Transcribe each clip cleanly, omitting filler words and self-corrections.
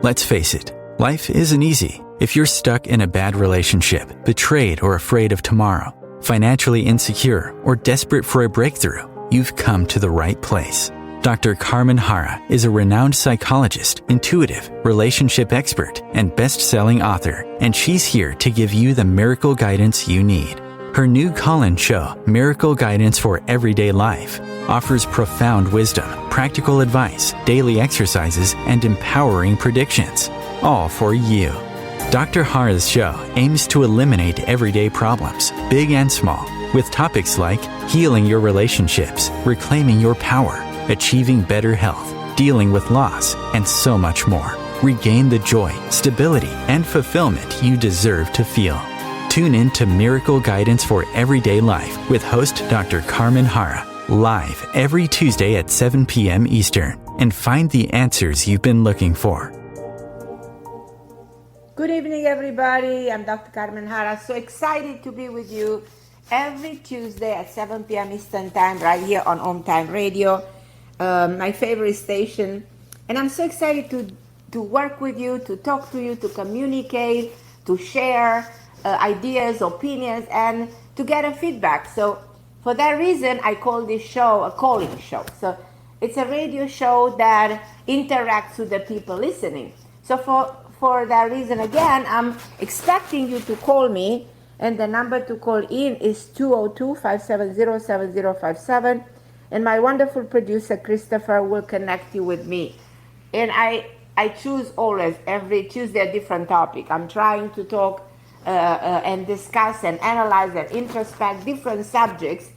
Let's face it, life isn't easy. If you're stuck in a bad relationship, betrayed or afraid of tomorrow, financially insecure, or desperate for a breakthrough, you've come to the right place. Dr. Carmen Harra is a renowned psychologist, intuitive, relationship expert, and best-selling author, and she's here to give you the miracle guidance you need. Her new call-in show, Miracle Guidance for Everyday Life, offers profound wisdom, practical advice, daily exercises, and empowering predictions, all for you. Dr. Harra's show aims to eliminate everyday problems, big and small, with topics like healing your relationships, reclaiming your power, achieving better health, dealing with loss, and so much more. Regain the joy, stability, and fulfillment you deserve to feel. Tune in to Miracle Guidance for Everyday Life with host Dr. Carmen Harra, live every Tuesday at 7 p.m. Eastern, and find the answers you've been looking for. Good evening, everybody. I'm Dr. Carmen Harra. So excited to be with you every Tuesday at 7 p.m. Eastern Time, right here on OMTimes Radio, my favorite station. And I'm so excited to work with you, to talk to you, to communicate, to share ideas, opinions, and to get a feedback. So for that reason, I call this show a calling show. So it's a radio show that interacts with the people listening. So for that reason, again, I'm expecting you to call me, and the number to call in is 202-570-7057, and my wonderful producer, Christopher, will connect you with me. And I choose always, every Tuesday, a different topic. I'm trying to talk and discuss and analyze and introspect different subjects.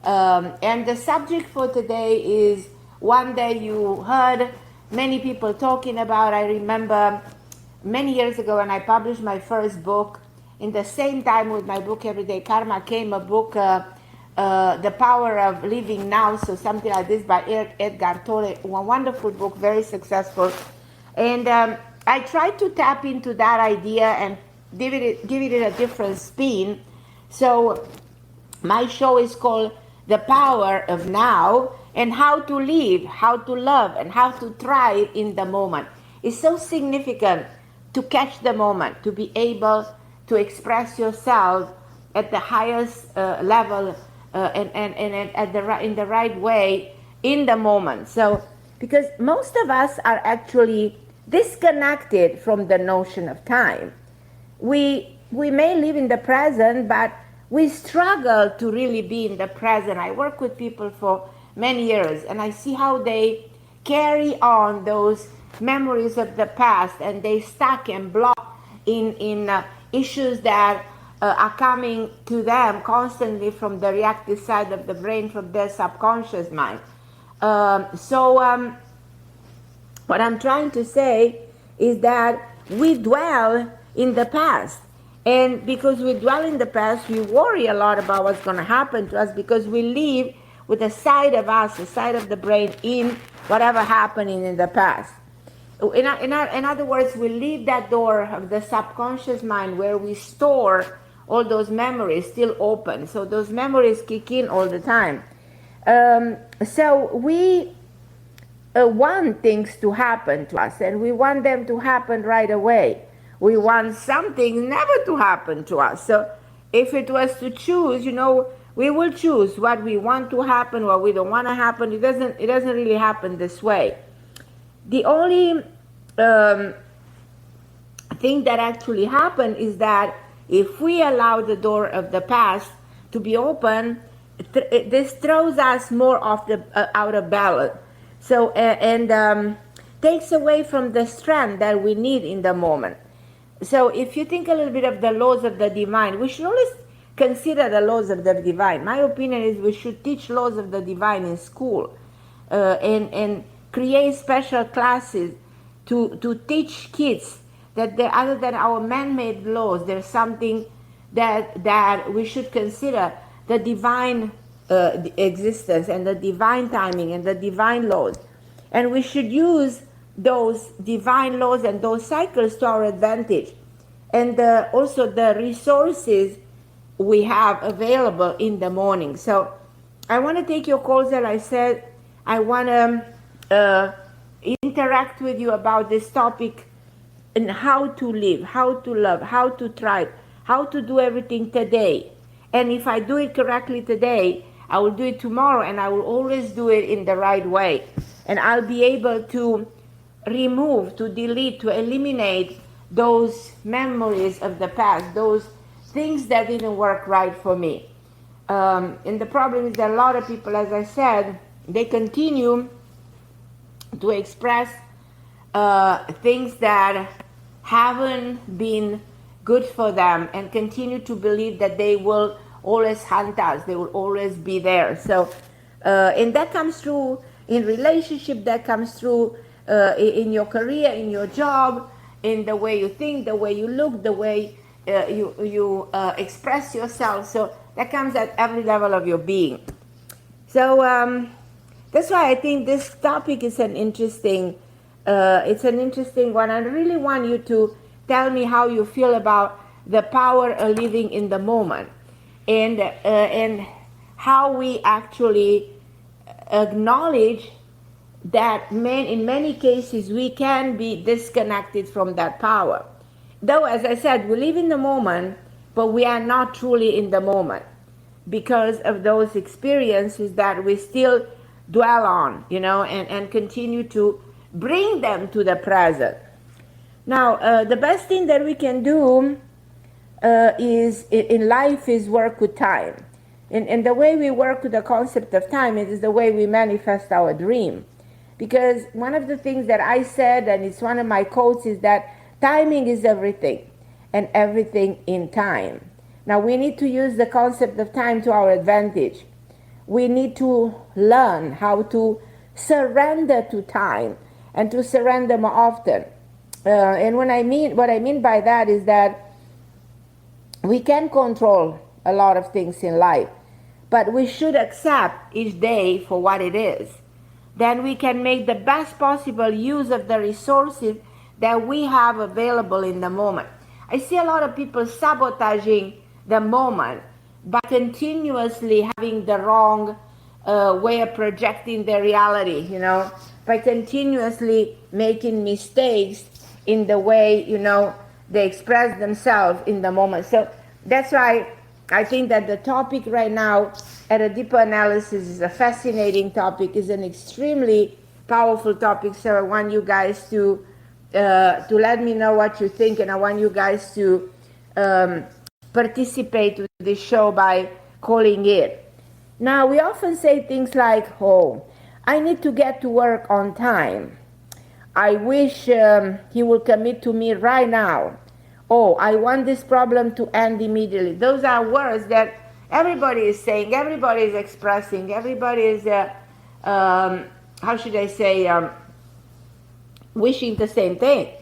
And the subject for today is one that you heard many people talking about. I remember many years ago when I published my first book, in the same time with my book Everyday Karma came a book, The Power of Living Now, so something like this by Edgar Tolle, a wonderful book, very successful. And I tried to tap into that idea and give it a different spin. So my show is called The Power of Now, and how to live, how to love, and how to thrive in the moment. It's so significant to catch the moment, to be able to express yourself at the highest level and in the right way in the moment. So, because most of us are actually disconnected from the notion of time. We may live in the present, but we struggle to really be in the present. I work with people for many years, and I see how they carry on those memories of the past, and they stuck and block in issues that are coming to them constantly from the reactive side of the brain, from their subconscious mind. What I'm trying to say is that we dwell in the past. And because we dwell in the past, we worry a lot about what's going to happen to us, because we live with a side of us, a side of the brain in whatever happening in the past. In other words, we leave that door of the subconscious mind where we store all those memories still open. So those memories kick in all the time. So we want things to happen to us, and we want them to happen right away. We want something never to happen to us. So if it was to choose, we will choose what we want to happen, what we don't want to happen. It doesn't really happen this way. The only thing that actually happened is that if we allow the door of the past to be open, this throws us more out of balance. So and takes away from the strength that we need in the moment. So if you think a little bit of the laws of the divine, we should always consider the laws of the divine. My opinion is we should teach laws of the divine in school, and create special classes to teach kids that other than our man-made laws, there's something that we should consider, the divine existence and the divine timing and the divine laws. And we should use those divine laws and those cycles to our advantage. And also the resources we have available in the morning. So I want to take your calls, as I said. I want to interact with you about this topic in how to live, how to love, how to thrive, how to do everything today. And if I do it correctly today, I will do it tomorrow, and I will always do it in the right way. And I'll be able to remove, to delete, to eliminate those memories of the past, those things that didn't work right for me. And the problem is that a lot of people, as I said, they continue to express things that haven't been good for them, and continue to believe that they will always hunt us, they will always be there. So and that comes through in relationship, that comes through in your career, in your job, in the way you think, the way you look, the way you express yourself. So that comes at every level of your being. So that's why I think this topic is an interesting one. I really want you to tell me how you feel about the power of living in the moment, and how we actually acknowledge that in many cases we can be disconnected from that power. Though, as I said, we live in the moment, but we are not truly in the moment because of those experiences that we still dwell on, and continue to bring them to the present. Now, the best thing that we can do is in life is work with time. And the way we work with the concept of time is the way we manifest our dream. Because one of the things that I said, and it's one of my quotes, is that timing is everything, and everything in time. Now, we need to use the concept of time to our advantage. We need to learn how to surrender to time, and to surrender more often. And what I mean by that is that we can control a lot of things in life, but we should accept each day for what it is. Then we can make the best possible use of the resources that we have available in the moment. I see a lot of people sabotaging the moment by continuously having the wrong way of projecting their reality, by continuously making mistakes in the way, they express themselves in the moment. So that's why I think that the topic right now, at a deeper analysis, is a fascinating topic, is an extremely powerful topic. So I want you guys to let me know what you think, and I want you guys to participate with this show by calling it. Now, we often say things like, oh, I need to get to work on time. I wish he will commit to me right now. Oh, I want this problem to end immediately. Those are words that everybody is saying, everybody is expressing, everybody is, how should I say, wishing the same thing.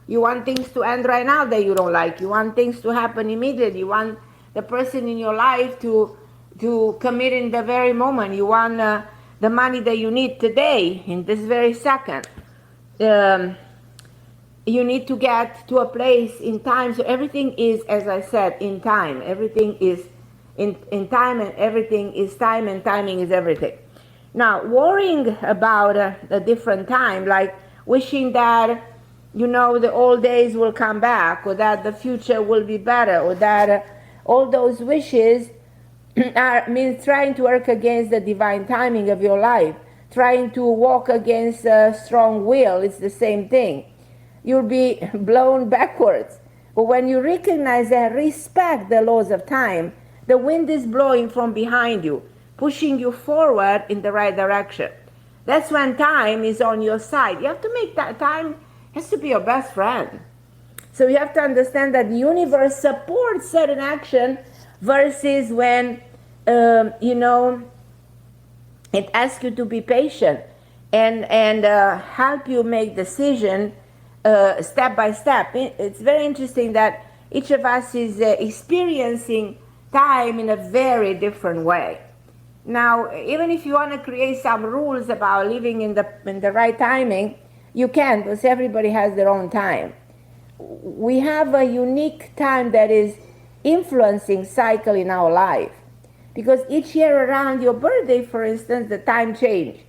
You want things to end right now that you don't like. You want things to happen immediately. You want the person in your life to commit in the very moment. You want the money that you need today, in this very second. You need to get to a place in time. So everything is, as I said, in time. Everything is in time, and everything is time, and timing is everything. Now, worrying about a different time, like wishing that, the old days will come back, or that the future will be better, or that all those wishes means trying to work against the divine timing of your life, trying to walk against a strong will. It's the same thing. You'll be blown backwards. But when you recognize and respect the laws of time, the wind is blowing from behind you, pushing you forward in the right direction. That's when time is on your side. You have to make that time has to be your best friend. So you have to understand that the universe supports certain action versus when, it asks you to be patient and help you make decision step by step. It's very interesting that each of us is experiencing time in a very different way. Now, even if you want to create some rules about living in the right timing, you can, because everybody has their own time. We have a unique time that is influencing cycle in our life. Because each year around your birthday, for instance, the time change.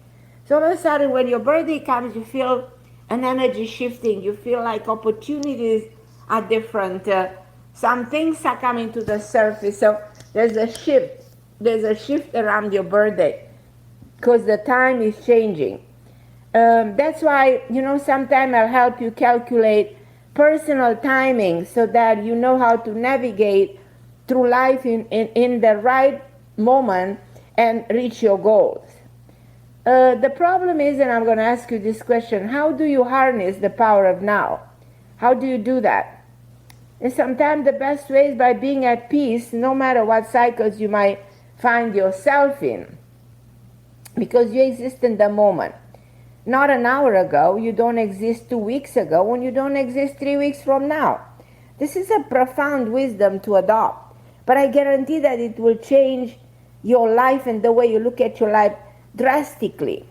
So all of a sudden when your birthday comes, you feel an energy shifting. You feel like opportunities are different. Some things are coming to the surface. So there's a shift. There's a shift around your birthday because the time is changing. That's why, sometimes I'll help you calculate personal timing so that you know how to navigate through life in the right moment and reach your goals. The problem is, and I'm going to ask you this question, how do you harness the power of now? How do you do that? And sometimes the best way is by being at peace no matter what cycles you might find yourself in, because you exist in the moment. Not an hour ago, you don't exist 2 weeks ago, and you don't exist 3 weeks from now. This is a profound wisdom to adopt, but I guarantee that it will change your life and the way you look at your life drastically.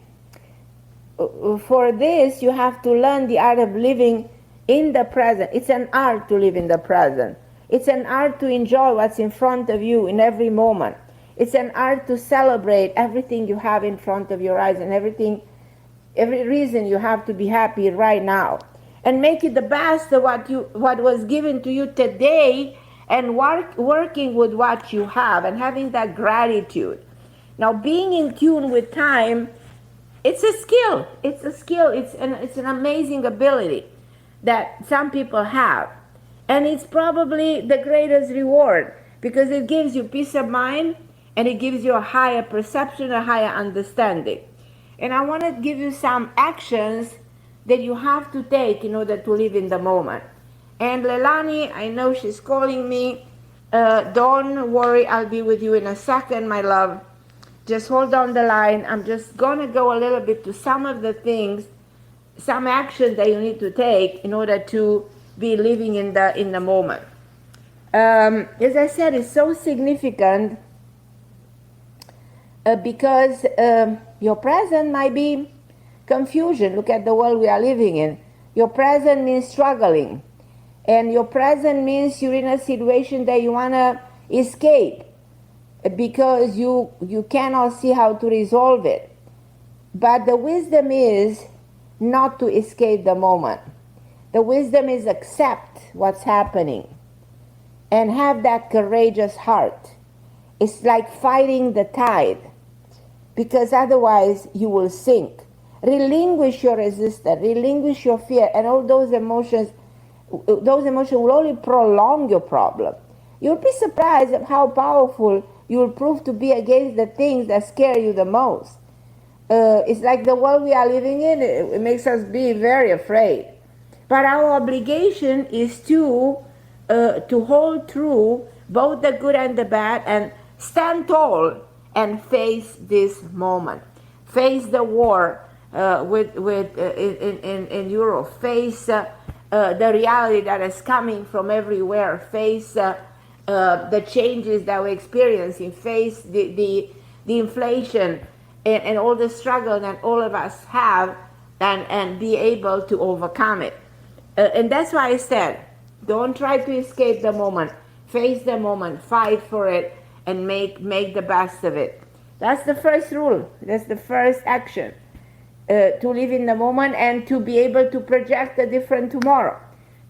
For this, you have to learn the art of living in the present. It's an art to live in the present. It's an art to enjoy what's in front of you in every moment. It's an art to celebrate everything you have in front of your eyes and every reason you have to be happy right now. And make it the best of what was given to you today, and working with what you have and having that gratitude. Now, being in tune with time, it's a skill. It's a skill. It's an amazing ability that some people have. And it's probably the greatest reward because it gives you peace of mind and it gives you a higher perception, a higher understanding. And I want to give you some actions that you have to take in order to live in the moment. And Leilani, I know she's calling me. Don't worry, I'll be with you in a second, my love. Just hold on the line. I'm just going to go a little bit to some of the things, some actions that you need to take in order to be living in the moment. As I said, it's so significant because your present might be confusion. Look at the world we are living in. Your present means struggling. And your present means you're in a situation that you want to escape because you cannot see how to resolve it. But the wisdom is not to escape the moment. The wisdom is accept what's happening and have that courageous heart. It's like fighting the tide, because otherwise you will sink. Relinquish your resistance, relinquish your fear, and all those emotions will only prolong your problem. You'll be surprised at how powerful you will prove to be against the things that scare you the most. It's like the world we are living in, it makes us be very afraid. But our obligation is to hold true both the good and the bad and stand tall and face this moment. Face the war in Europe. Face the reality that is coming from everywhere. Face the changes that we're experiencing. Face the inflation and all the struggle that all of us have, and be able to overcome it. And that's why I said, don't try to escape the moment. Face the moment, fight for it, and make the best of it. That's the first rule. That's the first action. To live in the moment and to be able to project a different tomorrow.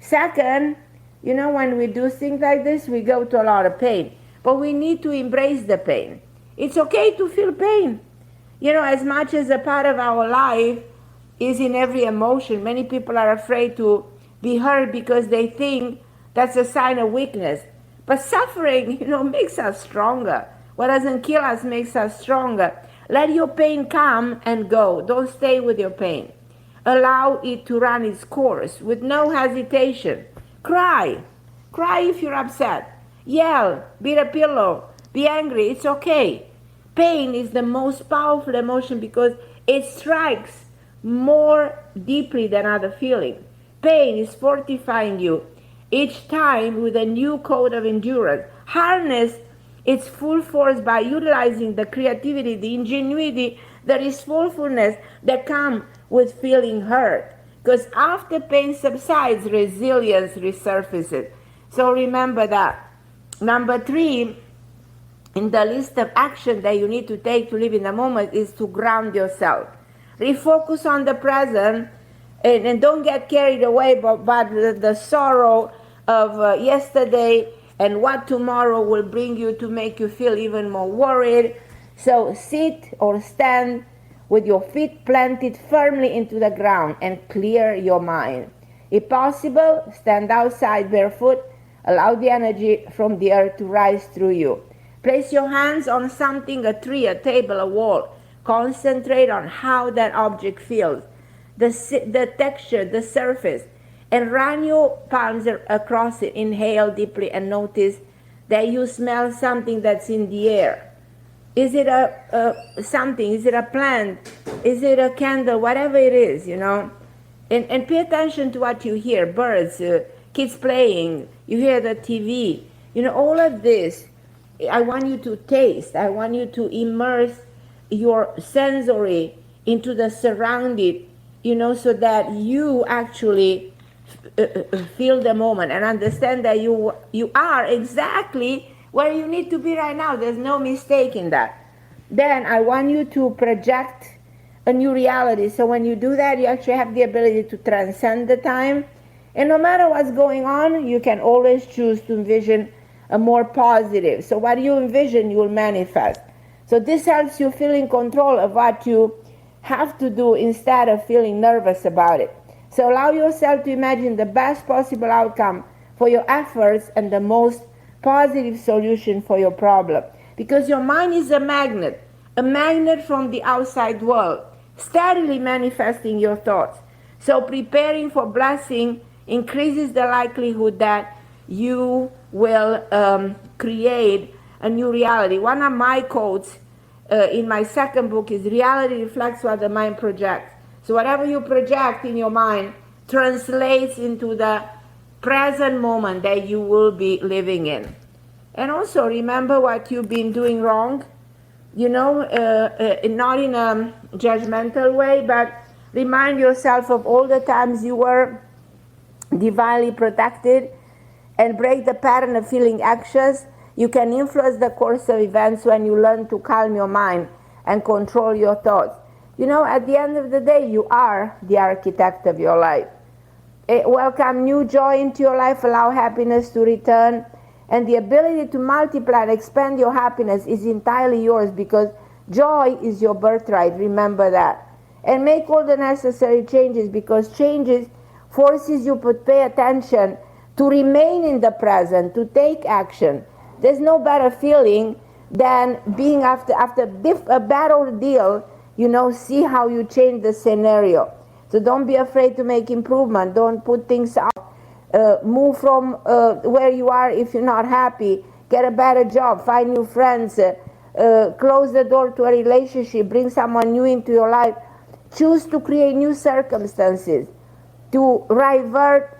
Second, when we do things like this, we go to a lot of pain. But we need to embrace the pain. It's okay to feel pain. As much as a part of our life is in every emotion, many people are afraid to be hurt because they think that's a sign of weakness. But suffering, makes us stronger. What doesn't kill us makes us stronger. Let your pain come and go. Don't stay with your pain. Allow it to run its course with no hesitation. Cry. Cry if you're upset. Yell. Beat a pillow. Be angry. It's okay. Pain is the most powerful emotion because it strikes more deeply than other feelings. Pain is fortifying you each time with a new code of endurance. Harness its full force by utilizing the creativity, the ingenuity, the resourcefulness that come with feeling hurt. Because after pain subsides, resilience resurfaces. So remember that. Number 3, in the list of action that you need to take to live in the moment is to ground yourself. Refocus on the present And don't get carried away by the sorrow of yesterday and what tomorrow will bring you to make you feel even more worried. So sit or stand with your feet planted firmly into the ground and clear your mind. If possible, stand outside barefoot. Allow the energy from the earth to rise through you. Place your hands on something, a tree, a table, a wall. Concentrate on how that object feels, the texture, the surface, and run your palms across it. Inhale deeply and notice that you smell something that's in the air. Is it something? Is it a plant? Is it a candle? Whatever it is, And pay attention to what you hear. Birds, kids playing, you hear the TV. All of this, I want you to taste. I want you to immerse your sensory into the surrounding, so that you actually feel the moment and understand that you are exactly where you need to be right now. There's no mistake in that. Then I want you to project a new reality. So when you do that, you actually have the ability to transcend the time. And no matter what's going on, you can always choose to envision a more positive. So what you envision, you will manifest. So this helps you feel in control of what you have to do instead of feeling nervous about it. So allow yourself to imagine the best possible outcome for your efforts and the most positive solution for your problem. Because your mind is a magnet from the outside world, steadily manifesting your thoughts. So preparing for blessing increases the likelihood that you will create a new reality. One of my quotes in my second book is, reality reflects what the mind projects. So whatever you project in your mind translates into the present moment that you will be living in. And also remember what you've been doing wrong, not in a judgmental way, but remind yourself of all the times you were divinely protected, and break the pattern of feeling anxious. You can influence the course of events when you learn to calm your mind and control your thoughts. At the end of the day, you are the architect of your life. Welcome new joy into your life, allow happiness to return, and the ability to multiply and expand your happiness is entirely yours, because joy is your birthright. Remember that. And make all the necessary changes, because changes forces you to pay attention, to remain in the present, to take action. There's no better feeling than being after a bad ordeal, see how you change the scenario. So don't be afraid to make improvement. Don't put things out. Move from where you are if you're not happy. Get a better job. Find new friends. Close the door to a relationship. Bring someone new into your life. Choose to create new circumstances, to revert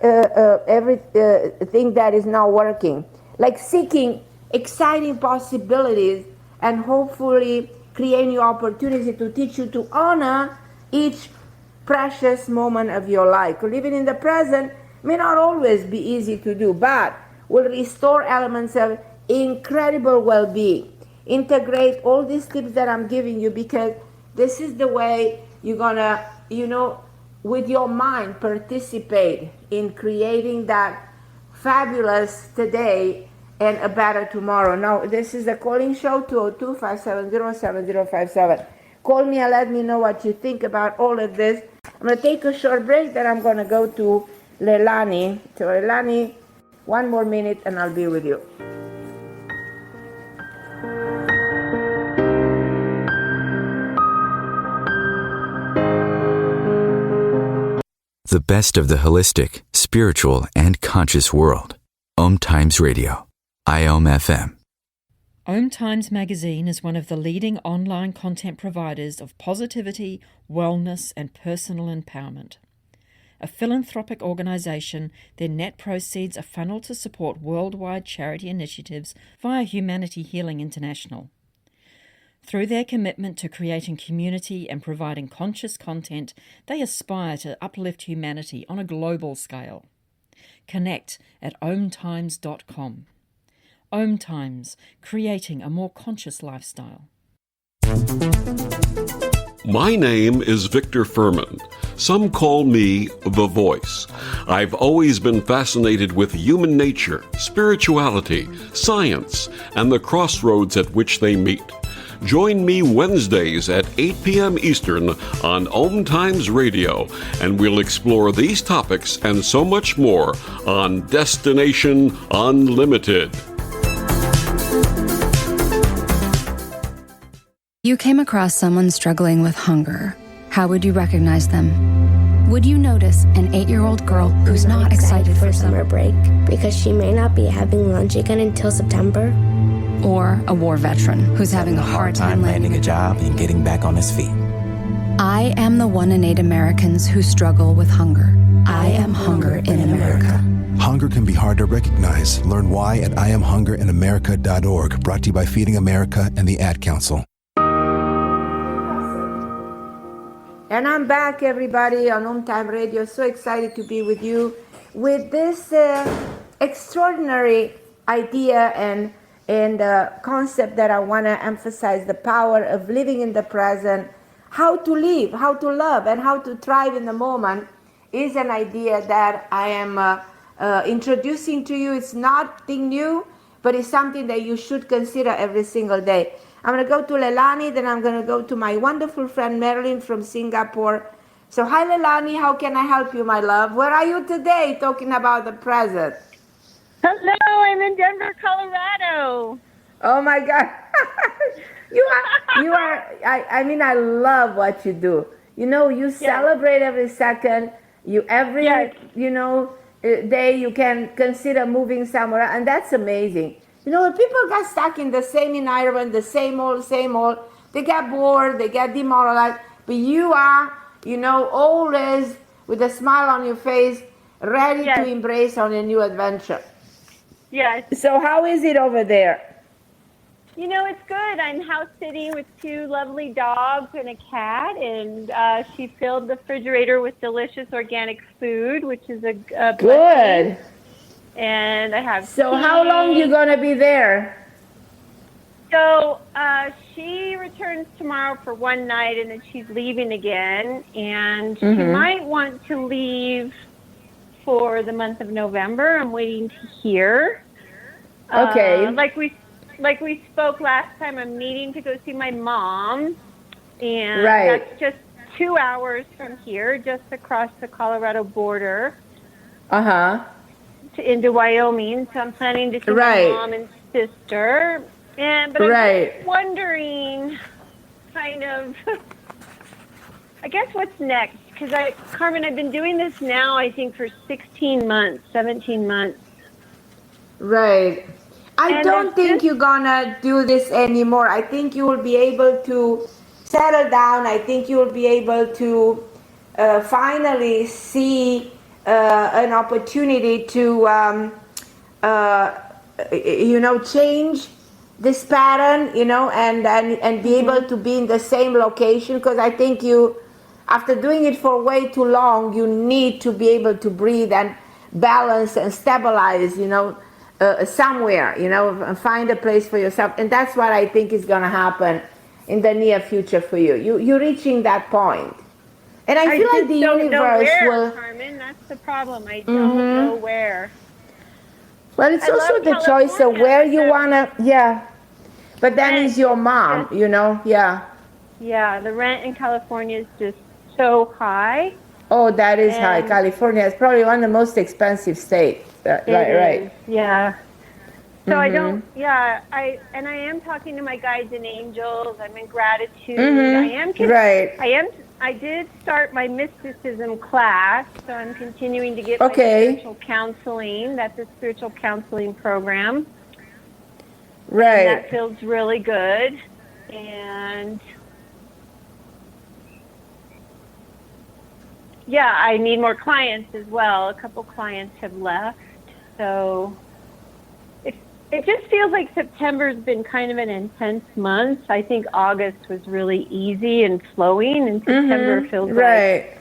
everything that is not working. Like seeking exciting possibilities and hopefully create new opportunities to teach you to honor each precious moment of your life. Living in the present may not always be easy to do, but will restore elements of incredible well-being. Integrate all these tips that I'm giving you, because this is the way you're gonna, with your mind, participate in creating that fabulous today and a better tomorrow. Now, this is the calling show, 202-570-7057. Call me and let me know what you think about all of this. I'm going to take a short break, then I'm going to go to Leilani. So Leilani, one more minute and I'll be with you. The best of the holistic, spiritual, and conscious world. OMTimes Radio. IOM FM. OMTimes magazine is one of the leading online content providers of positivity, wellness, and personal empowerment. A philanthropic organisation, their net proceeds are funneled to support worldwide charity initiatives via Humanity Healing International. Through their commitment to creating community and providing conscious content, they aspire to uplift humanity on a global scale. Connect at omtimes.com. OMTimes, creating a more conscious lifestyle. My name is Victor Furman. Some call me the Voice. I've always been fascinated with human nature, spirituality, science, and the crossroads at which they meet. Join me Wednesdays at 8 p.m. Eastern on OMTimes Radio, and we'll explore these topics and so much more on Destination Unlimited. You came across someone struggling with hunger. How would you recognize them? Would you notice an 8-year-old girl who's not excited for summer break because she may not be having lunch again until September? Or a war veteran who's having a hard time landing a job and getting back on his feet? I am the 1 in 8 Americans who struggle with hunger. I am hunger in America. Hunger can be hard to recognize. Learn why at IamHungerInAmerica.org, brought to you by Feeding America and the Ad Council. And I'm back, everybody, on OMTime Radio. So excited to be with you with this extraordinary idea and concept that I want to emphasize: the power of living in the present, how to live, how to love, and how to thrive in the moment is an idea that I am introducing to you. It's nothing new, but it's something that you should consider every single day. I'm going to go to Leilani, then I'm going to go to my wonderful friend Marlene from Singapore. So hi Leilani, how can I help you, my love? Where are you today talking about the present? Hello, I'm in Denver, Colorado. Oh my God. you are, I mean, I love what you do. You know, you celebrate every second, every day you can consider moving somewhere, and that's amazing. You know, when people get stuck in the same environment, the same old, they get bored, they get demoralized. But you are, always with a smile on your face, ready to embrace on a new adventure. Yes. So how is it over there? You know, it's good. I'm house sitting with 2 lovely dogs and a cat, and she filled the refrigerator with delicious organic food, which is a good. Blessing. And I have So tea. how long you gonna be there? So she returns tomorrow for one night, and then she's leaving again. And she might want to leave for the month of November. I'm waiting to hear. Okay. Like we spoke last time, I'm needing to go see my mom, and that's just 2 hours from here, just across the Colorado border. Into Wyoming, so I'm planning to see my mom and sister. But I'm just wondering, kind of, I guess what's next? Because Carmen, I've been doing this now, I think, for 16 months, 17 months. Right. I don't think you're gonna do this anymore. I think you will be able to settle down. I think you will be able to finally see an opportunity to, change this pattern, and be able to be in the same location. Because I think after doing it for way too long, you need to be able to breathe and balance and stabilize, somewhere, and find a place for yourself. And that's what I think is going to happen in the near future for you. You're reaching that point. And I feel like the universe will... Carmen, that's the problem. I don't know where. Well, it's also the choice of where you want to... But then is your mom, Yeah, the rent in California is just so high. Oh, that is high. California is probably one of the most expensive states. Right. Yeah. So I don't, I am talking to my guides and angels. I'm in gratitude. I did start my mysticism class, so I'm continuing to get my spiritual counseling. That's a spiritual counseling program. Right. And that feels really good. And I need more clients as well. A couple clients have left. So it just feels like September's been kind of an intense month. I think August was really easy and flowing, and September feels like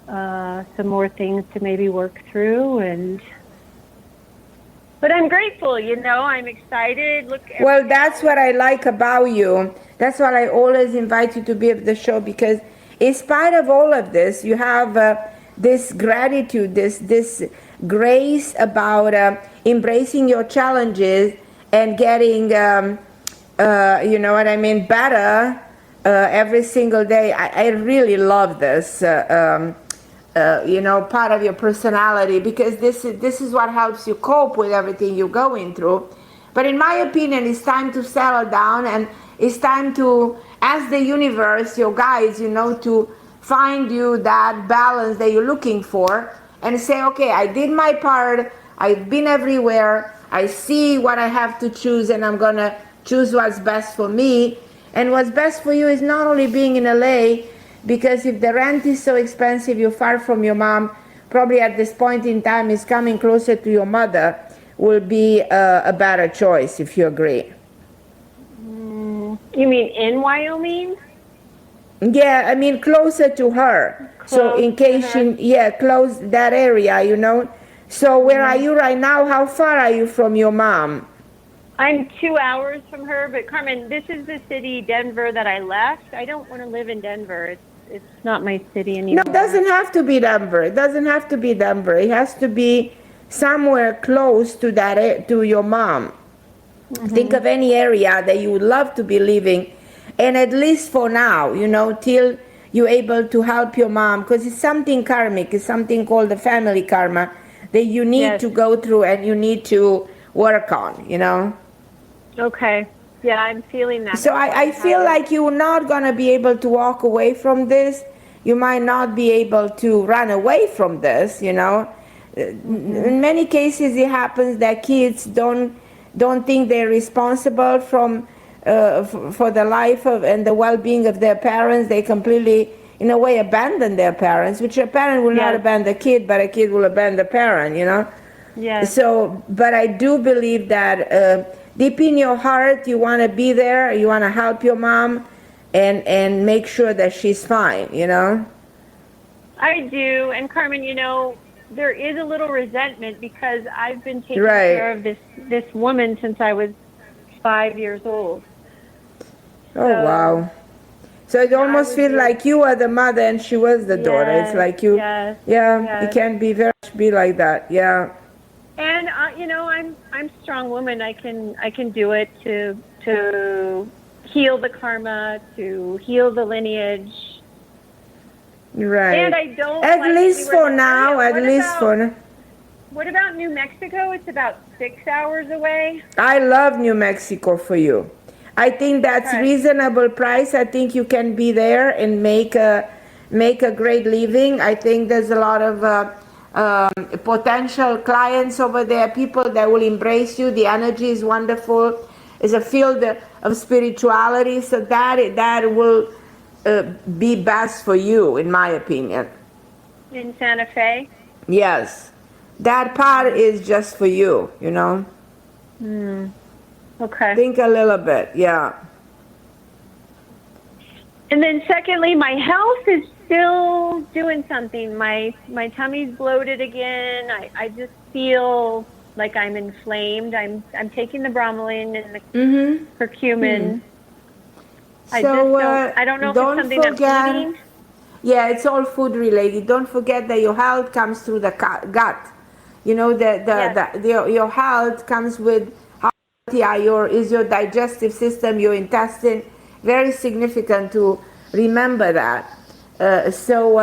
some more things to maybe work through. But I'm grateful, I'm excited. Well, that's what I like about you. That's why I always invite you to be at the show, because in spite of all of this, you have this gratitude, this grace about embracing your challenges and getting, you know what I mean, better every single day. I really love this, you know, part of your personality, because this is what helps you cope with everything you're going through. But in my opinion, it's time to settle down, and it's time to ask the universe, your guides, you know, to find you that balance that you're looking for, and say, okay, I did my part, I've been everywhere, I see what I have to choose, and I'm gonna choose what's best for me. And what's best for you is not only being in LA, because if the rent is so expensive, you're far from your mom, probably at this point in time is coming closer to your mother will be a better choice, if you agree. You mean in Wyoming? Yeah, I mean closer to her. So in case she, close that area, you know. So where are you right now? How far are you from your mom? I'm 2 hours from her, but Carmen, this is the city, Denver, that I left. I don't want to live in Denver. It's not my city anymore. No, it doesn't have to be Denver. It doesn't have to be Denver. It has to be somewhere close to that, to your mom. Think of any area that you would love to be living, and at least for now, you know, till you're able to help your mom, because it's something karmic. It's something called the family karma that you need to go through and you need to work on, you know. Okay. Yeah, I'm feeling that. So I feel like you're not going to be able to walk away from this. You might not be able to run away from this, you know. In many cases, it happens that kids don't think they're responsible for the life of and the well-being of their parents. They completely, in a way, abandon their parents, which a parent will not abandon the kid, but a kid will abandon the parent, you know. Yes. So, but I do believe that deep in your heart, you want to be there, you want to help your mom, and make sure that she's fine, you know. I do, and Carmen, you know, there is a little resentment because I've been taking care of this woman since I was 5 years old. Oh, wow. So it almost feels like you are the mother and she was the daughter. It's like you, it can be very much be like that, And you know, I'm a strong woman. I can do it to heal the karma, to heal the lineage. Right. And I don't. At least for now. At least for now. What about New Mexico? It's about 6 hours away. I love New Mexico for you. I think that's reasonable price. I think you can be there and make a great living. I think there's a lot of potential clients over there, people that will embrace you. The energy is wonderful. It's a field of spirituality, so that will be best for you, in my opinion. In Santa Fe? Yes. That part is just for you, you know? Okay. Think a little bit, And then secondly, my health is still doing something. My tummy's bloated again. I just feel like I'm inflamed. I'm taking the bromelain and the curcumin. I don't know if it's something I'm eating. Yeah, it's all food related. Don't forget that your health comes through the gut. You know, your health comes with how healthy is your digestive system, your intestine. Very significant to remember that. So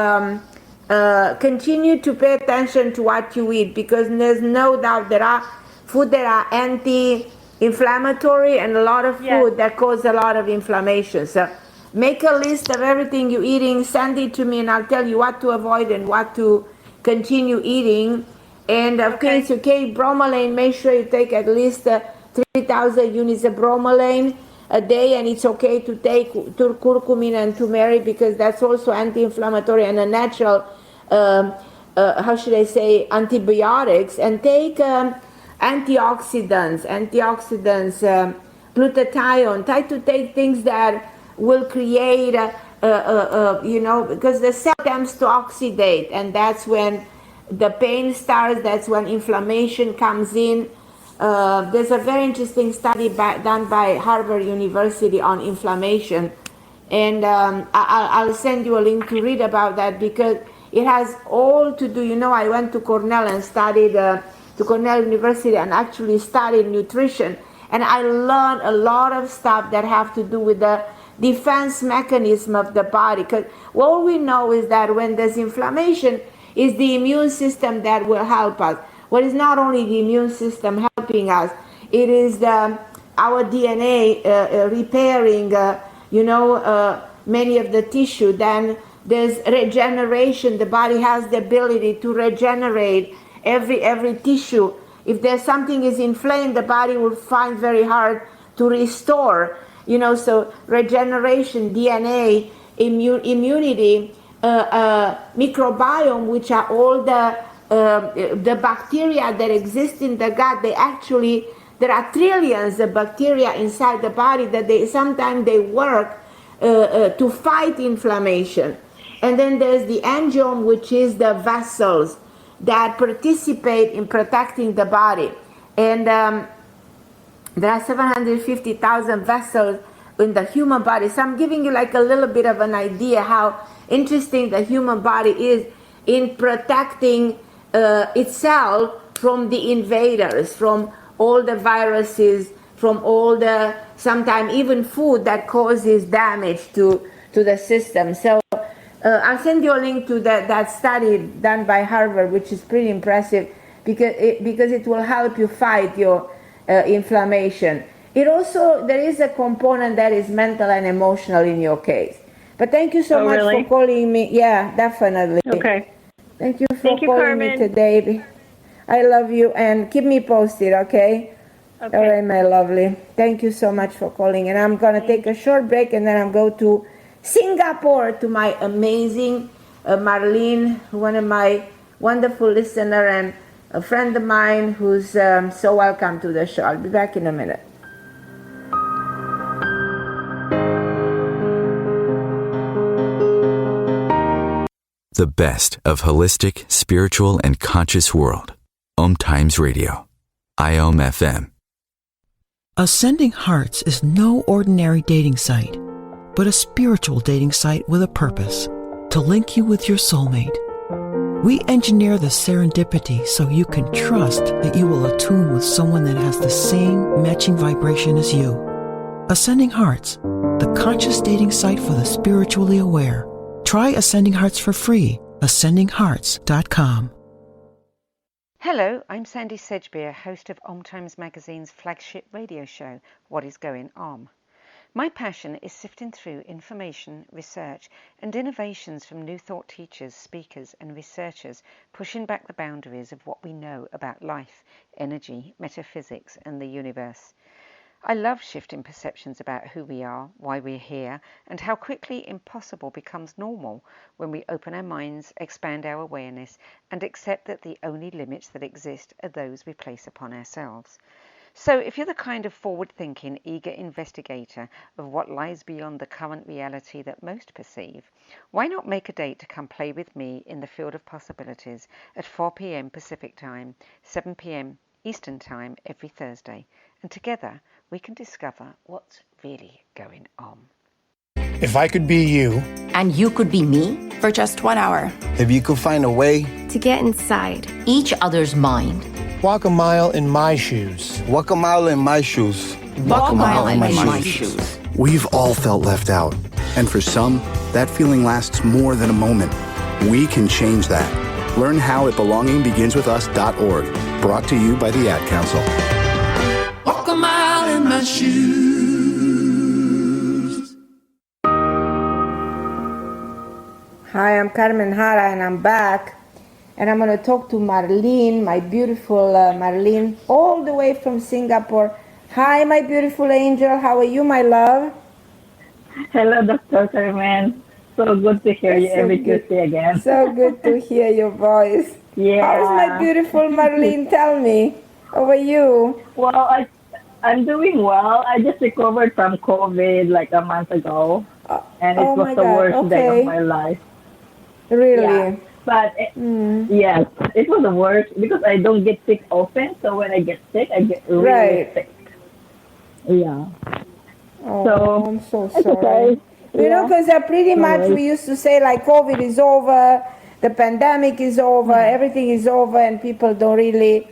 continue to pay attention to what you eat, because there's no doubt there are food that are anti-inflammatory and a lot of food that cause a lot of inflammation. So make a list of everything you're eating, send it to me, and I'll tell you what to avoid and what to continue eating. And of course, bromelain, make sure you take at least 3,000 units of bromelain a day, and it's okay to take curcumin and turmeric because that's also anti-inflammatory and a natural, how should I say, antibiotics. And take antioxidants, glutathione. Try to take things that will create, you know, because the cell tends to oxidate, and that's when the pain starts, that's when inflammation comes in. There's a very interesting study done by Harvard University on inflammation, And I'll send you a link to read about that, because it has all to do. I went to Cornell and studied to Cornell University and actually studied nutrition, and I learned a lot of stuff that have to do with the defense mechanism of the body. Because all we know is that when there's inflammation, is the immune system that will help us. Well, it's not only the immune system helping us, it is our DNA repairing, many of the tissue. Then there's regeneration. The body has the ability to regenerate every tissue. If there's something is inflamed, the body will find very hard to restore. So regeneration, DNA, immunity, microbiome, which are all the bacteria that exist in the gut. There are trillions of bacteria inside the body that sometimes they work to fight inflammation. And then there's the angiome, which is the vessels that participate in protecting the body. And there are 750,000 vessels in the human body. So I'm giving you like a little bit of an idea how interesting the human body is in protecting itself from the invaders, from all the viruses, from all the, sometimes even food that causes damage to the system. So I'll send you a link to that study done by Harvard, which is pretty impressive, because it will help you fight your inflammation. There is a component that is mental and emotional in your case. But thank you so much for calling me. Yeah, definitely. Okay. Thank you for calling me today. I love you, and keep me posted, okay? Okay. All right, my lovely. Thank you so much for calling. And I'm going to take a short break, and then I'm going to Singapore to my amazing Marlene, one of my wonderful listener and a friend of mine who's so welcome to the show. I'll be back in a minute. The best of holistic, spiritual, and conscious world. OMTimes Radio. IOM FM. Ascending Hearts is no ordinary dating site, but a spiritual dating site with a purpose, to link you with your soulmate. We engineer the serendipity so you can trust that you will attune with someone that has the same matching vibration as you. Ascending Hearts, the conscious dating site for the spiritually aware. Try Ascending Hearts for free. AscendingHearts.com. Hello, I'm Sandy Sedgbeer, host of OMTimes Magazine's flagship radio show, What is Going On? My passion is sifting through information, research, and innovations from new thought teachers, speakers, and researchers pushing back the boundaries of what we know about life, energy, metaphysics, and the universe. I love shifting perceptions about who we are, why we're here, and how quickly impossible becomes normal when we open our minds, expand our awareness, and accept that the only limits that exist are those we place upon ourselves. So if you're the kind of forward-thinking, eager investigator of what lies beyond the current reality that most perceive, why not make a date to come play with me in the field of possibilities at 4 p.m. Pacific Time, 7 p.m. Eastern Time every Thursday, and together we can discover what's really going on. If I could be you, and you could be me, for just 1 hour. If you could find a way to get inside each other's mind. Walk a mile in my shoes. Walk a mile in my shoes. Walk a mile in my shoes. We've all felt left out. And for some, that feeling lasts more than a moment. We can change that. Learn how at belongingbeginswithus.org. Brought to you by the Ad Council. Walk a mile in my shoes. Hi, I'm Carmen Harra, and I'm back. And I'm going to talk to Marlene, my beautiful Marlene, all the way from Singapore. Hi, my beautiful angel. How are you, my love? Hello, Dr. Carmen. So good to hear you every Tuesday again. So good to hear your voice. Yeah. How's my beautiful Marlene? Tell me. How are you? Well, I'm doing well. I just recovered from COVID like a month ago. And it was the worst day of my life. Really? Yeah. But yes, it was the worst because I don't get sick often. So when I get sick, I get really sick. Yeah. Oh, so I'm so it's sorry. okay. You know, because pretty much we used to say like COVID is over, the pandemic is over, everything is over, and people don't really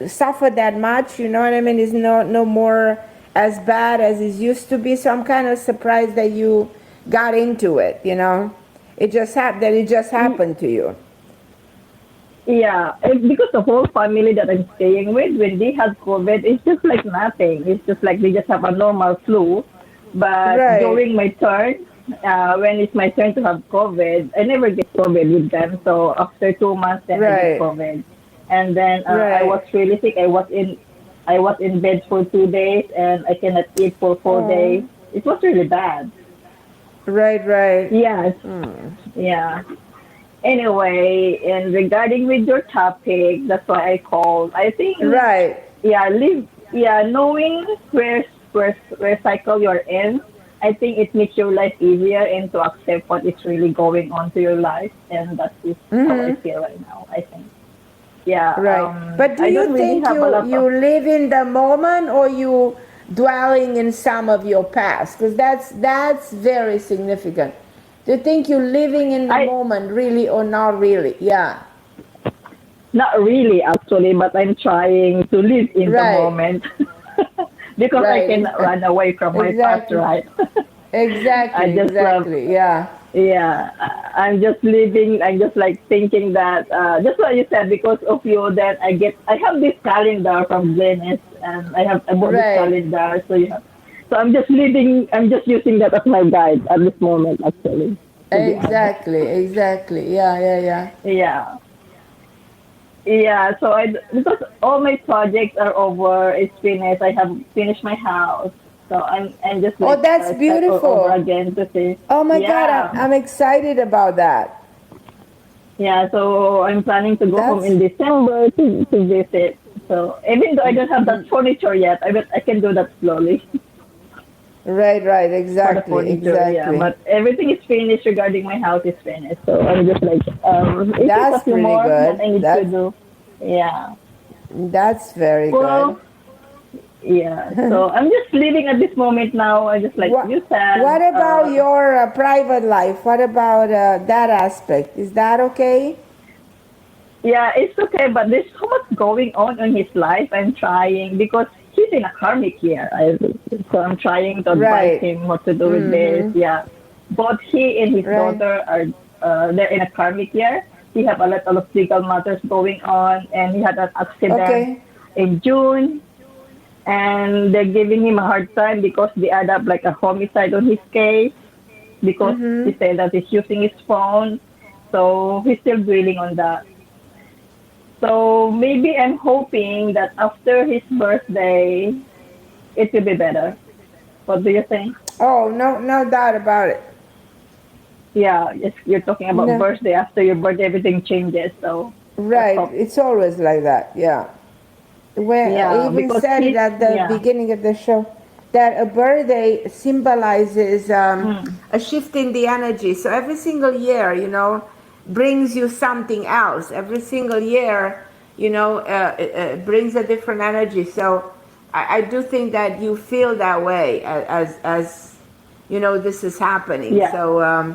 suffer that much. You know what I mean? It's no more as bad as it used to be. So I'm kind of surprised that you got into it. You know, it just happened to you. Yeah, because the whole family that I'm staying with, when they had COVID, it's just like nothing. It's just like they just have a normal flu. But during my turn, when it's my turn to have COVID, I never get COVID with them. So after 2 months, then I get COVID, and then I was really sick. I was in bed for 2 days, and I cannot eat for 4 days. It was really bad. Right. Yes. Yeah. Anyway, and regarding with your topic, that's why I called. I think knowing where cycle you're in, I think it makes your life easier and to accept what is really going on to your life, and that is how I feel right now. I think. Yeah. Right. But do you think you live in the moment, or you dwelling in some of your past? Because that's very significant. Do you think you're living in the moment, really, or not really? Yeah. Not really, actually, but I'm trying to live in the moment because I cannot run away from my past, right? Exactly. Yeah, I'm just living. I'm just like thinking that just what you said, because of you, that I have this calendar from Glennis, and I bought this calendar. So I'm just living. I'm just using that as my guide at this moment, actually. Exactly. Yeah. Yeah. So because all my projects are over, it's finished. I have finished my house. So I'm just like that's beautiful. Over again to see. Oh my God, I'm excited about that. Yeah, so I'm planning to go home in December to visit. So even though I don't have that furniture yet, I can do that slowly. Right, exactly. Yeah, but everything is finished regarding my house is finished. So I'm just like, that's pretty good. That I need to do. Yeah. That's very good. Yeah, so I'm just living at this moment now. I just like you said. What about your private life? What about that aspect? Is that okay? Yeah, it's okay, but there's so much going on in his life. I'm trying because he's in a karmic year. So I'm trying to advise him what to do with this. Yeah, both he and his daughter are they're in a karmic year. He have a lot of legal matters going on, and he had an accident in June. And they're giving him a hard time because they add up like a homicide on his case because he said that he's using his phone. So he's still dwelling on that. So maybe I'm hoping that after his birthday, it will be better. What do you think? Oh, no doubt about it. Yeah, you're talking about birthday. After your birthday, everything changes. So it's always like that. Yeah. I even said it at the beginning of the show that a birthday symbolizes a shift in the energy. So every single year, brings you something else. Every single year, brings a different energy. So I do think that you feel that way as this is happening. Yeah. So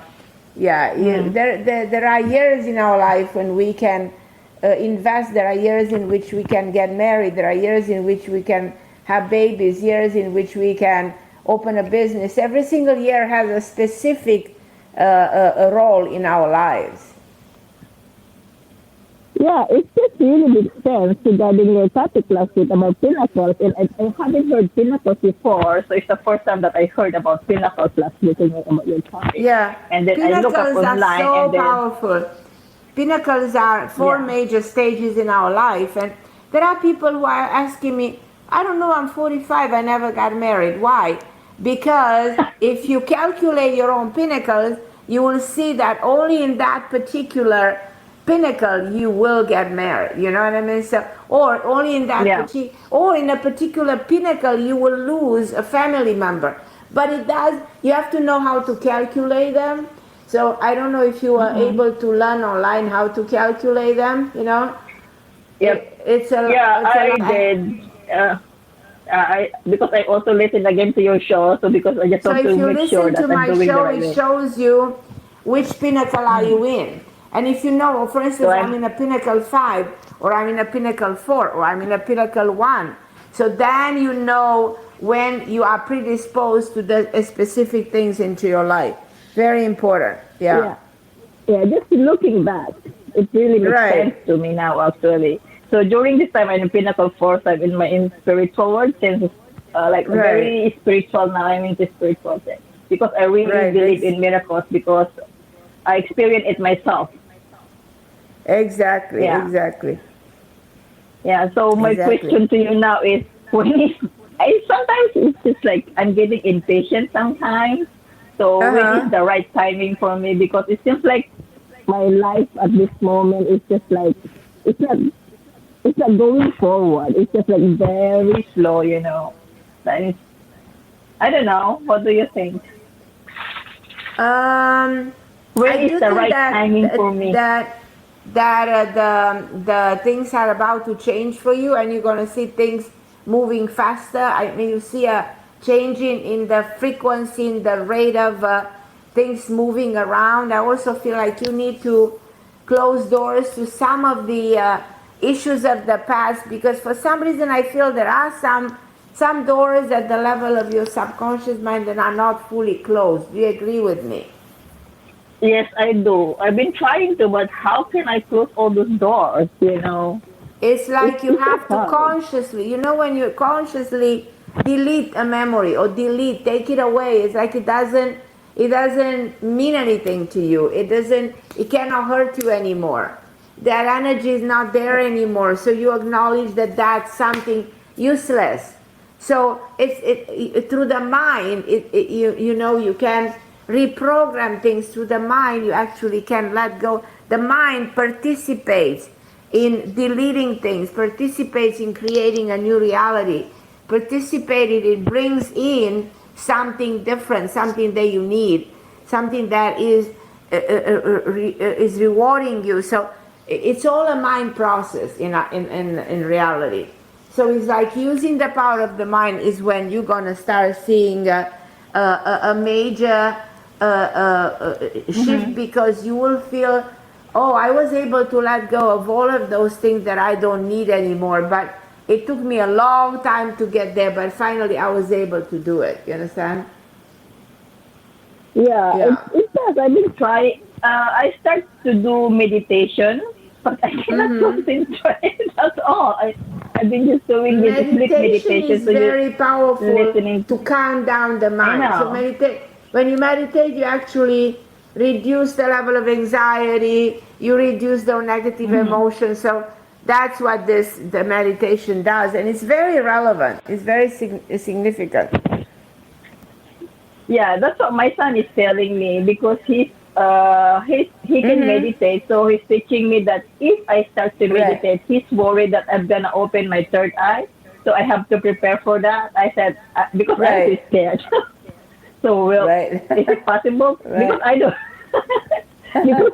there are years in our life when we can invest. There are years in which we can get married. There are years in which we can have babies, years in which we can open a business. Every single year has a specific a role in our lives. Yeah, it just really makes sense regarding your topic last week about pinnacles. And I haven't heard pinnacles before, so it's the first time that I heard about pinnacles last week about your topic. Yeah, and then pinnacles I look up online are so and then, powerful. Pinnacles are four major stages in our life, and there are people who are asking me, I don't know, I'm 45, I never got married. Why? Because if you calculate your own pinnacles, you will see that only in that particular pinnacle you will get married. You know what I mean? So, or only in that or in a particular pinnacle you will lose a family member. But it does. You have to know how to calculate them. So I don't know if you are able to learn online how to calculate them. Yep. I did. because I also listen again to your show, so because I just So want if to you make sure listen to that I'm my doing the show, right it way. shows you which pinnacle are you in. And if you know, for instance, So I'm in a pinnacle 5, or I'm in a pinnacle 4, or I'm in a pinnacle 1. So then you know when you are predisposed to the specific things into your life. Very important. Yeah. Yeah, just looking back, it really makes sense Right. to me now, actually. So during this time, I'm in Pinnacle Force. I'm in my spiritual world, since like Right. very spiritual now. I'm into spiritual things because I really Right. believe in miracles because I experience it myself. Exactly. Yeah, Exactly. yeah. So my Exactly. question to you now is, I sometimes it's just like I'm getting impatient sometimes. So when is Uh-huh. the right timing for me? Because it seems like my life at this moment is just like it's not it's not going forward. It's just like very slow, you know. And I don't know. What do you think? Um, When I is do the think right that timing for me? the things are about to change for you, and you're gonna see things moving faster. I mean, you see a changing in the frequency, in the rate of things moving around. I also feel like you need to close doors to some of the issues of the past, because for some reason I feel there are some doors at the level of your subconscious mind that are not fully closed. Do you agree with me? Yes, I do. I've been trying to, but how can I close all those doors? You know, It's like you it's so have to hard. consciously, when you consciously delete a memory or take it away, it's like it doesn't mean anything to you. It cannot hurt you anymore. That energy is not there anymore. So you acknowledge that that's something useless. So through the mind, you can reprogram things through the mind. You actually can let go. The mind participates in deleting things, participates in creating a new reality, it brings in something different, something that you need, something that is rewarding you. So it's all a mind process in reality. So it's like using the power of the mind is when you're gonna start seeing a major shift, because you will feel, oh, I was able to let go of all of those things that I don't need anymore. But it took me a long time to get there, but finally I was able to do it. You understand? Yeah, Yeah. it does. I've been trying. I start to do meditation, but I cannot concentrate at all. I've been just doing this sleep Meditation meditation, is so you very powerful listening. to calm down the I mind. So know. when you meditate, you actually reduce the level of anxiety, you reduce the negative emotions. So that's what the meditation does, and it's very relevant. It's very significant. Yeah, that's what my son is telling me because he can Mm-hmm. meditate. So he's teaching me that if I start to Right. meditate, he's worried that I'm gonna open my third eye. So I have to prepare for that. I said because I'm too Right. scared. So Right. is it possible? Because Right. I don't. Because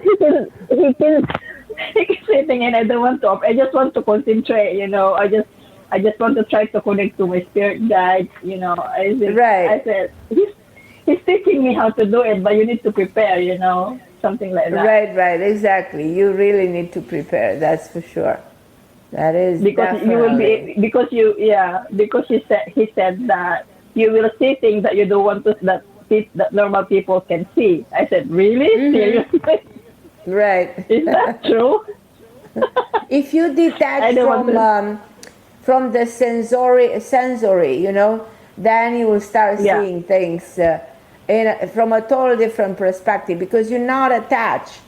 he keeps sitting and I don't want to. I just want to concentrate. You know, I just want to try to connect to my spirit guide. You know, I Right. said he's teaching me how to do it, but you need to prepare. You know, something like that. Right, exactly. You really need to prepare, that's for sure. That is Because you will definitely. be because he said that you will see things that you don't want to that normal people can see. I said, really? Seriously? Right. Is that true? If you I detach don't want to. from the sensory, then you will start Yeah. seeing things from a totally different perspective, because you're not attached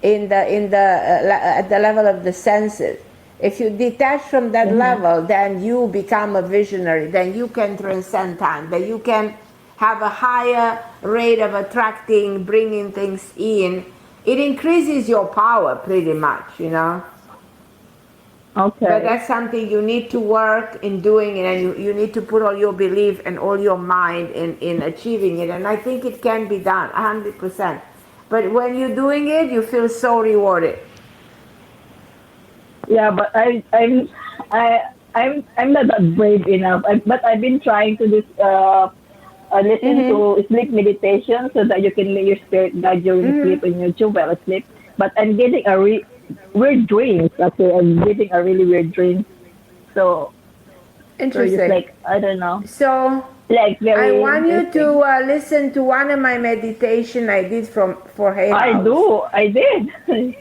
at the level of the senses. If you detach from that level, then you become a visionary. Then you can transcend time. Then you can have a higher rate of attracting, bringing things in. It increases your power pretty much. But Okay. that's something you need to work in doing it, and you need to put all your belief and all your mind in achieving it. And I think it can be done 100%. But when you're doing it, you feel so rewarded. Yeah, but I'm not that brave enough. But I've been trying to do listen to sleep meditation so that you can let your spirit guide during sleep when you're too well asleep. But I'm getting weird dreams. Actually, I'm getting a really weird dream. So interesting. So it's like, I don't know. So like very I want you to listen to one of my meditation I did for Hay House. I did.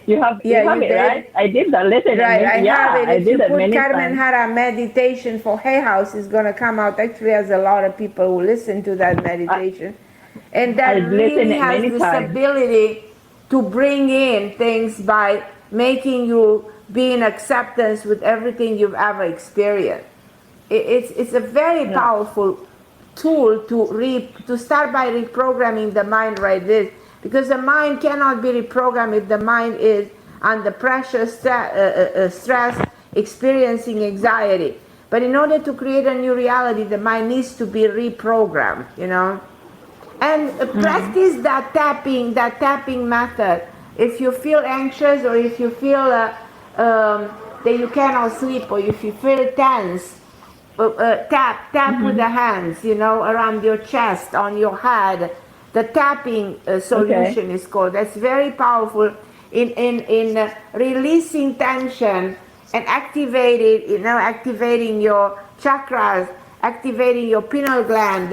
you have you it, did? right? I did that. Listen, right, I have it. If you put Carmen times. Harra meditation for Hay House, it's going to come out. Actually, has a lot of people who listen to that meditation. And that really has this ability to bring in things by making you be in acceptance with everything you've ever experienced. It's a very powerful tool to start by reprogramming the mind right this, because the mind cannot be reprogrammed if the mind is under pressure, stress, experiencing anxiety. But in order to create a new reality, the mind needs to be reprogrammed, you know. And practice that tapping method. If you feel anxious, or if you feel that you cannot sleep, or if you feel tense, tap with the hands, you know, around your chest, on your head. The tapping solution is called. That's very powerful in releasing tension and activating your chakras, activating your pineal gland,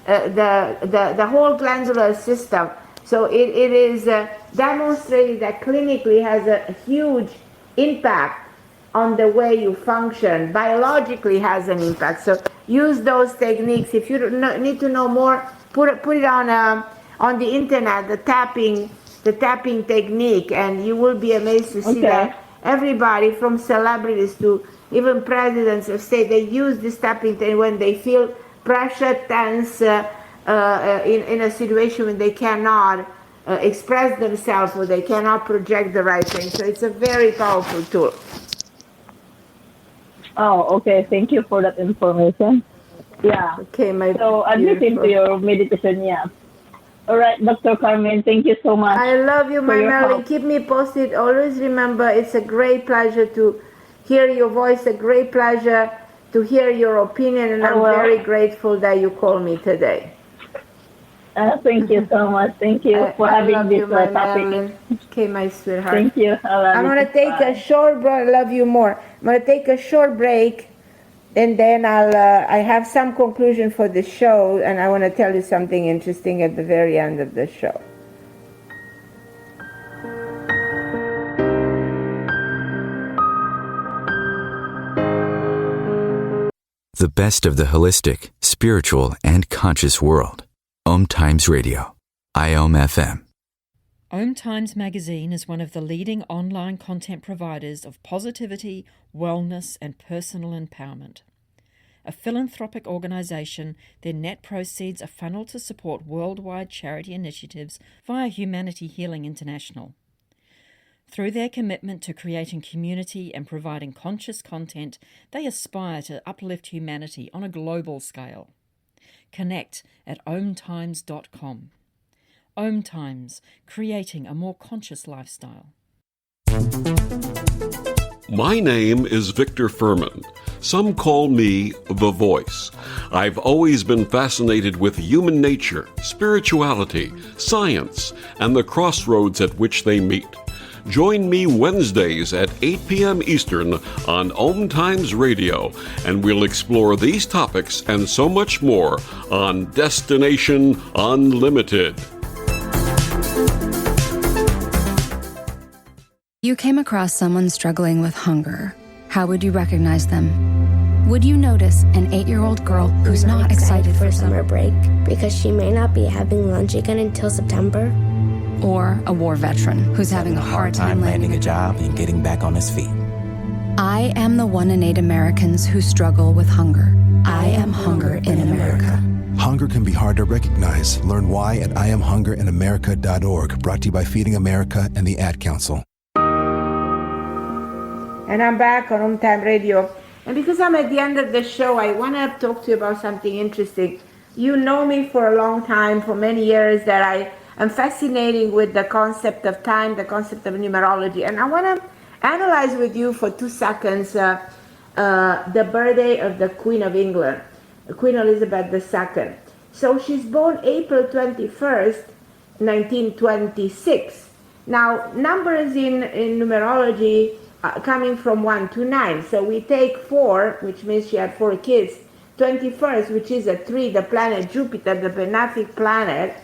the whole glandular system. So it is demonstrated that clinically has a huge impact on the way you function. Biologically has an impact. So use those techniques. If you need to know more, put it on the internet, the tapping technique, and you will be amazed to see that everybody, from celebrities to even presidents of state, they use this tapping technique when they feel pressure, tense, in a situation when they cannot express themselves, or they cannot project the right thing. So it's a very powerful tool. Oh, okay. Thank you for that information. Yeah. Okay, so I'm listening to your meditation. Yeah. All right, Dr. Carmen. Thank you so much. I love you, my Marlene. Keep me posted. Always remember, it's a great pleasure to hear your voice. A great pleasure to hear your opinion, and I'm very grateful that you called me today. Thank you so much. Thank you for having this topic. Marlene. Okay, my sweetheart. Thank you. I'm going to take a short break. I love you more. I'm going to take a short break, and then I have some conclusion for the show, and I want to tell you something interesting at the very end of the show. The best of the holistic, spiritual, and conscious world. OMTimes Radio. IOM FM. OMTimes magazine is one of the leading online content providers of positivity, wellness, and personal empowerment. A philanthropic organization, their net proceeds are funneled to support worldwide charity initiatives via Humanity Healing International. Through their commitment to creating community and providing conscious content, they aspire to uplift humanity on a global scale. Connect at OMTimes.com. OMTimes, creating a more conscious lifestyle. My name is Victor Furman. Some call me The Voice. I've always been fascinated with human nature, spirituality, science, and the crossroads at which they meet. Join me Wednesdays at 8 p.m. Eastern on OMTimes Radio, and we'll explore these topics and so much more on Destination Unlimited. You came across someone struggling with hunger. How would you recognize them? Would you notice an 8-year-old girl who's not excited for summer break because she may not be having lunch again until September? Or a war veteran who's having a hard time landing a job and getting back on his feet? I am the 1 in 8 Americans who struggle with hunger. I am hunger in America. Hunger can be hard to recognize. Learn why at IamHungerInAmerica.org. Brought to you by Feeding America and the Ad Council. And I'm back on OMTime Radio. And because I'm at the end of the show, I want to talk to you about something interesting. You know me for a long time, for many years, that I'm fascinated with the concept of time, the concept of numerology. And I want to analyze with you for 2 seconds the birthday of the Queen of England, Queen Elizabeth II. So she's born April 21st, 1926. Now, numbers in numerology coming from 1 to 9. So we take 4, which means she had 4 kids. 21st, which is a 3, the planet Jupiter, the benefic planet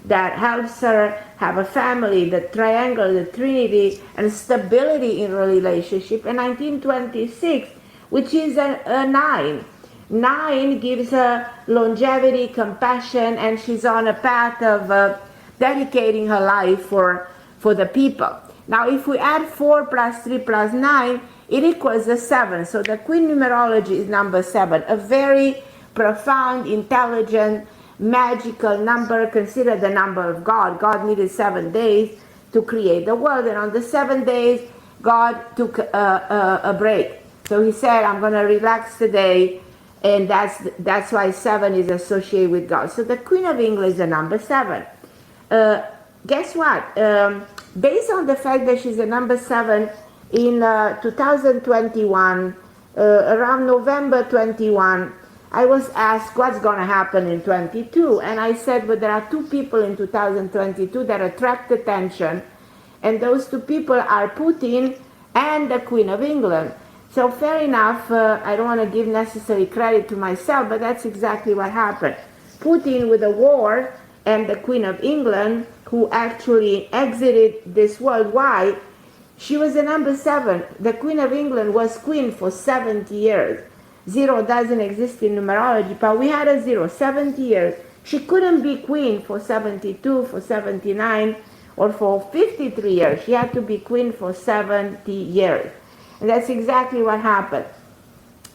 that helps her have a family, the triangle, the trinity, and stability in a relationship. And 1926, which is a 9. 9 gives her longevity, compassion, and she's on a path of dedicating her life for the people. Now, if we add 4 plus 3 plus 9, it equals a 7. So the Queen numerology is number 7, a very profound, intelligent, magical number, considered the number of God. God needed 7 days to create the world, and on the 7 days, God took a break. So he said, I'm going to relax today, and that's why 7 is associated with God. So the Queen of England is the number 7. Guess what? Based on the fact that she's a number 7, in 2021, around November 21, I was asked what's going to happen in 22, and I said, well, there are 2 people in 2022 that attract attention, and those 2 people are Putin and the Queen of England. So fair enough, I don't want to give necessary credit to myself, but that's exactly what happened. Putin with a war, and the Queen of England, who actually exited this world. Why? She was a number 7. The Queen of England was queen for 70 years. 0 doesn't exist in numerology, but we had a 0, 70 years. She couldn't be queen for 72, for 79, or for 53 years. She had to be queen for 70 years. And that's exactly what happened.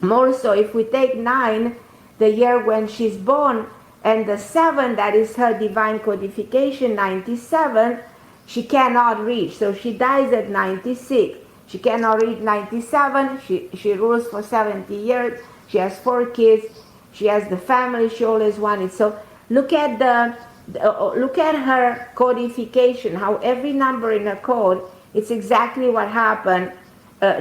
More so, if we take 9, the year when she's born, and the 7, that is her divine codification, 97, she cannot reach. So she dies at 96. She cannot reach 97. She rules for 70 years. She has 4 kids. She has the family she always wanted. So look at look at her codification, how every number in her code, it's exactly what happened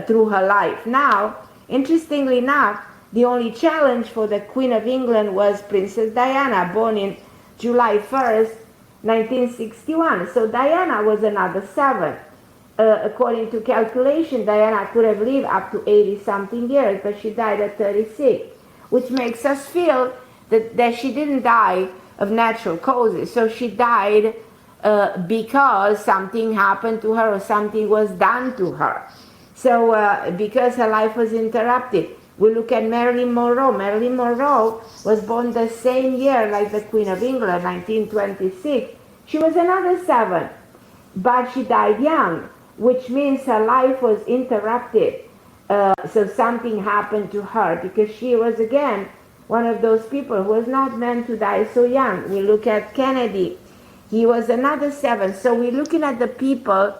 through her life. Now, interestingly enough, the only challenge for the Queen of England was Princess Diana, born in July 1st, 1961. So Diana was another 7. According to calculation, Diana could have lived up to 80-something years, but she died at 36, which makes us feel that she didn't die of natural causes. So she died because something happened to her or something was done to her. So because her life was interrupted. We look at Marilyn Monroe. Marilyn Monroe was born the same year like the Queen of England, 1926. She was another 7, but she died young, which means her life was interrupted. So something happened to her because she was, again, one of those people who was not meant to die so young. We look at Kennedy. He was another 7. So we're looking at the people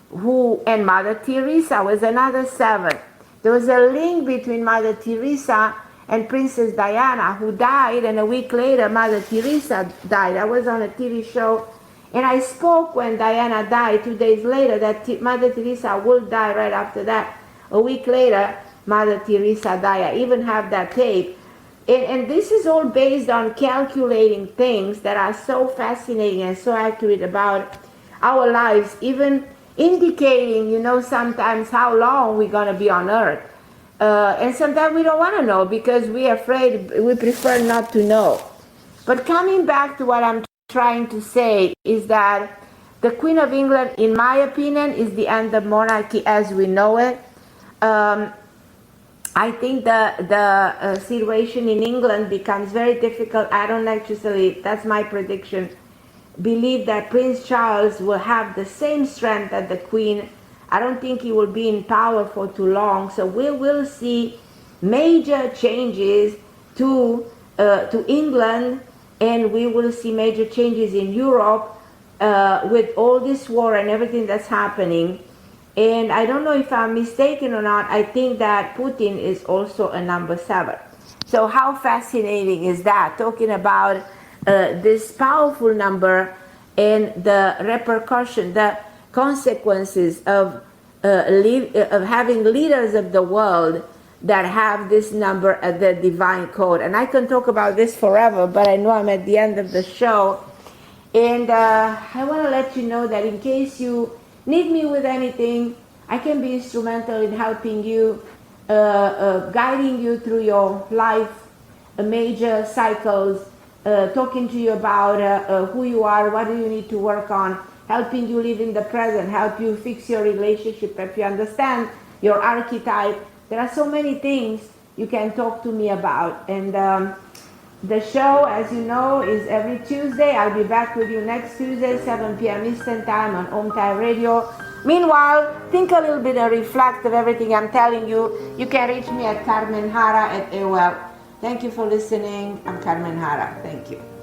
who, and Mother Teresa was another 7. There was a link between Mother Teresa and Princess Diana, who died, and a week later Mother Teresa died. I was on a TV show, and I spoke when Diana died 2 days later that Mother Teresa will die right after that. A week later, Mother Teresa died. I even have that tape. And this is all based on calculating things that are so fascinating and so accurate about our lives, even indicating, sometimes how long we're going to be on earth. And sometimes we don't want to know because we're afraid, we prefer not to know. But coming back to what I'm trying to say is that the Queen of England, in my opinion, is the end of monarchy as we know it. I think the situation in England becomes very difficult. I don't actually, that's my prediction, believe that Prince Charles will have the same strength as the Queen. I don't think he will be in power for too long. So we will see major changes to England, and we will see major changes in Europe with all this war and everything that's happening. And I don't know if I'm mistaken or not. I think that Putin is also a number 7. So how fascinating is that? Talking about this powerful number and the repercussion, the consequences of having leaders of the world that have this number at the divine code. And I can talk about this forever, but I know I'm at the end of the show. And I want to let you know that in case you need me with anything, I can be instrumental in helping you, guiding you through your life, major cycles, talking to you about who you are, what do you need to work on, helping you live in the present, help you fix your relationship, if you understand your archetype. There are so many things you can talk to me about. And the show, as you know, is every Tuesday. I'll be back with you next Tuesday, 7 p.m. Eastern Time on OMTime Radio. Meanwhile, think a little bit and reflect of everything I'm telling you. You can reach me at Carmen Harra at AOL. Thank you for listening. I'm Carmen Harra. Thank you.